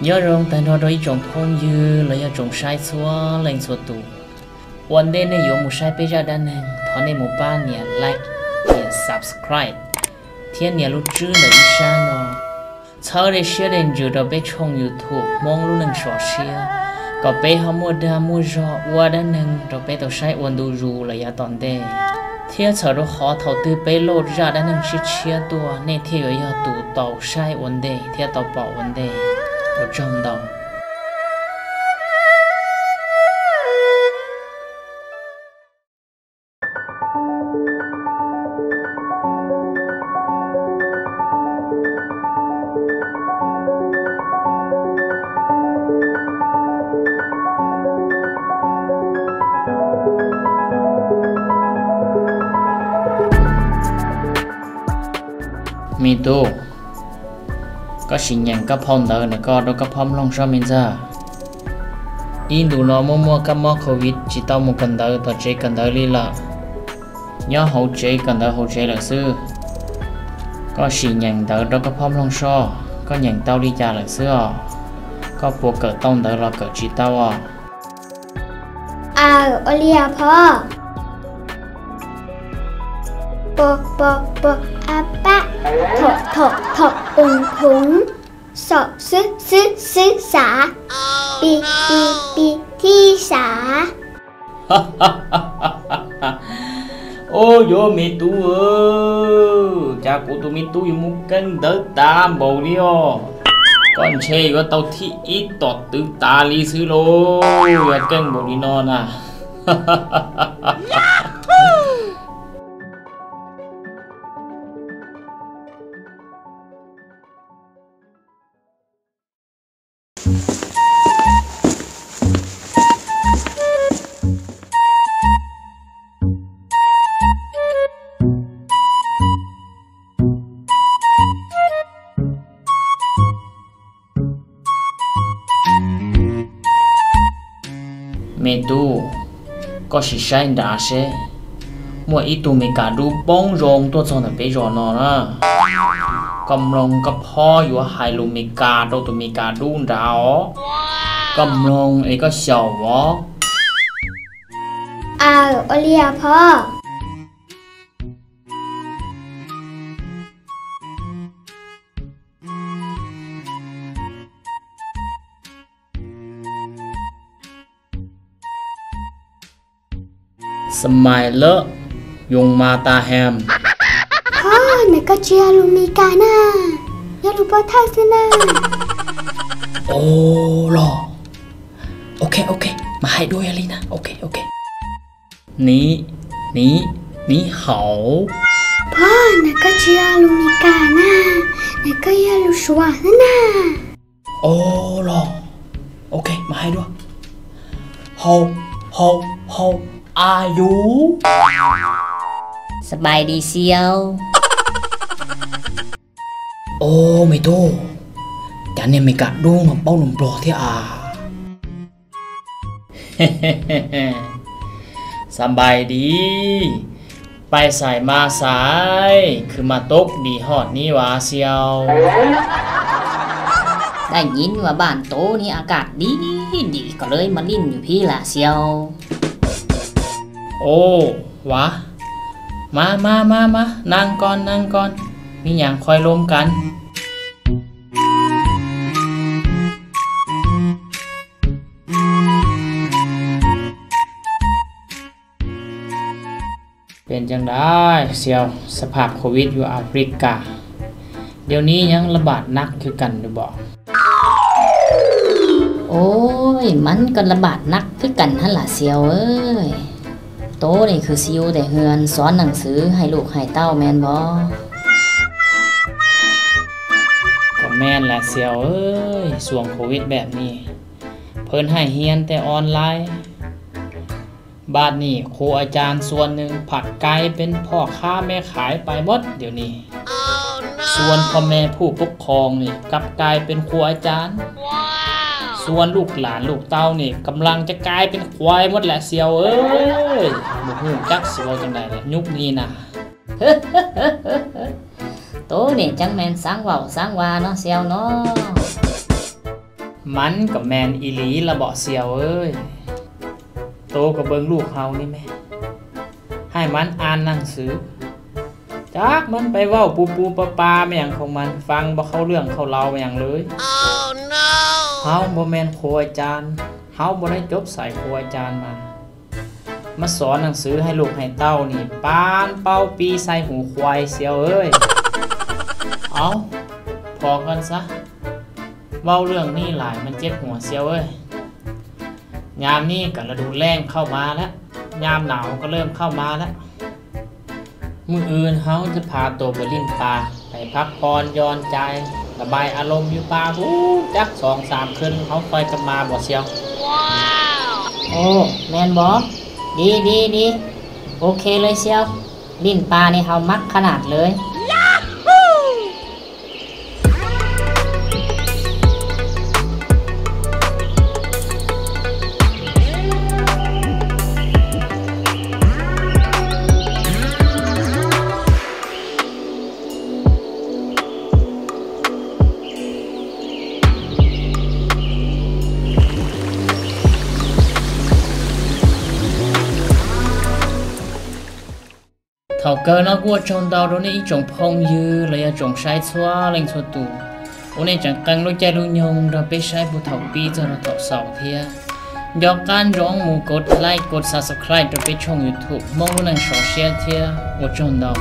nhớ rong tại nó đôi trồng phong dư lấy trồng sai xóa lên xóa tụวันเดนเนี่ยอยู่มุชัยไปจะด้านหนึ่งตอนในหมู่บ้านเนี่ยไลค์เนี่ย subscribe เที่ยเนี่ยรู้ชื่อในอีสานเนาะเช้าได้เชื่อเด่นอยู่เราไปชม YouTube มองรู้หนึ่งสอเชียก็ไปหามัวดามัวจอว่าด้านหนึ่งเราไปตัวใช้วันดูรูระยะตอนเดเที่ยเช้าเราขอถอดตื้อไปโหลดจะด้านหนึ่งชิดเชียตัวในเที่ยวยาตูต่อใช้วันเดเที่ยต่อเป่าวันเดเราจำดาวมีตัวก็สิ่งอย่างก็พร้อมเดินแล้วก็เราก็พร้อมลงชอบมินจ้าอินดูน้องมัวๆกับมอโควิดจิตเอามุกันเดินต่อเจกันเดินลีละย่อหัวเจกันเดินหัวเจละซื้อก็สิ่งอย่างเดินเราก็พร้อมลงชอบก็อย่างเต้าลีจ่าละซื้อก็ปวดเกิดต้องเดินเราเกิดจิตเต้าโอเลียพ่อปอาปะถอุงสอซื้อสาปีที่สาโอ้ยมีตัวจากกูตัวมีตัวอยู่มุกันเดินตามบ่เดียวก่อนเชยก็เต้าที่อีตอดตึงตาลีซื้อโลอย่าเก่งบ่ดีนอนอ่ะเมตูก็สิใช้ด่าเช่มัวอีตูมีการดูป้องรองตัวจอนไปรอนอนะกำลังกับพ่ออยู่หายลูมีกาตัวมีการดูดาวกำลังไอ้ก็เฉาะโอเลียพ่อสมัยเลอะยงมาตาแฮมพ่อเนี่ยก็เชียร์ลูมีกาน่ะยาลูปอท่าสินะโอ้หรอโอเคมาให้ด้วยอะไรนะโอเคนี่เขาพ่อเนี่ยก็เชียร์ลูมีกาน่ะเนี่ยก็ยาลูสวาน่ะโอ้หรอโอเคมาให้ด้วยเฮาอายุสบายดีเซียวโอ้ไม่โตกันเนี่ยไม่กัดดูหนุ่มเป้าหนุ่มปลอกที่สบายดีไปสายมาสายคือมาตกดีฮอดนี่วะเซียวได้ยินว่าบ้านโตนี่อากาศดีก็เลยมาลิ้นอยู่พี่ละเซียวโอ้วะมานั่งก่อนมีอย่างคอยล้มกันเป็นจังได้เซียวสภาพโควิดอยู่แอฟริกาเดี๋ยวนี้ยังระบาดหนักคือกันหรือบอกโอ้ยมันก็ระบาดหนักคือกันหั่นล่ะเซียวเอ้ยโตนี่คือซิวแต่เฮือนสอนหนังสือให้ลูกให้เต้าแม่นบ่ก็แม่นแหละเซียวเอ้ยช่วงโควิดแบบนี้เพิ่นให้เรียนแต่ออนไลน์บาดนี้ครูอาจารย์ส่วนหนึ่งผักไก่เป็นพ่อค้าแม่ขายไปหมดเดี๋ยวนี้ส่วนพ่อแม่ผู้ปกครองนี่กลับกลายเป็นครูอาจารย์ส่วนลูกหลานลูกเต้านี่กำลังจะกลายเป็นควายหมดแหละเซียวเอ้ยบ่ฮู้จักสิเว้าจังได๋ล่ะยุคนี้นะ โตนี่จังแม่นสร้างเว้าสร้างว่าเนาะเซียวเนาะ มันกับแมนอีหลีละเบาะเสียวเอ้ยโตกับเบิงลูกเฮานี่แม่ให้มันอ่านหนังสือจากมันไปเว้าปูปูปลาปลาแม่งของมันฟังบ่เข้าเรื่องเข้าเล่าแม่งเลย เฮาบ่แม่นครูอาจารย์เฮาบ่ได้จบสายครูอาจารย์มาสอนหนังสือให้ลูกให้เต้านี่ปานเป้าปีใส่หูควายเสียวเอ้ยเอาพอกันซะเว้าเรื่องนี้หลายมันเจ็บหัวเสียวเอ้ยยามนี้ก็ฤดูแล้งเข้ามาแล้วยามหนาวก็เริ่มเข้ามาแล้วมื้ออื่นเฮาจะพาตัวไปลิ้นปลาไปพักผ่อนย้อนใจระบายอารมณ์อยู่ป่าจัก 2-3 คืนเขาค่อยกลับมาบ่เชียวโอ้แมนบอดีโอเคเลยเชียวลิ้นปลานี่เฮามักขนาดเลยthầu cơ nó qua trong đầu đó này trồng phong dư là trồng sai xóa lên xóa tù ô này chẳng cần lối chạy đuôi nhung rồi bé sai bộ thầu pi cho nó thầu sầu thia do can rong mù cột like cột subscribe rồi bé trong YouTube mong luôn share thia ở trong đầu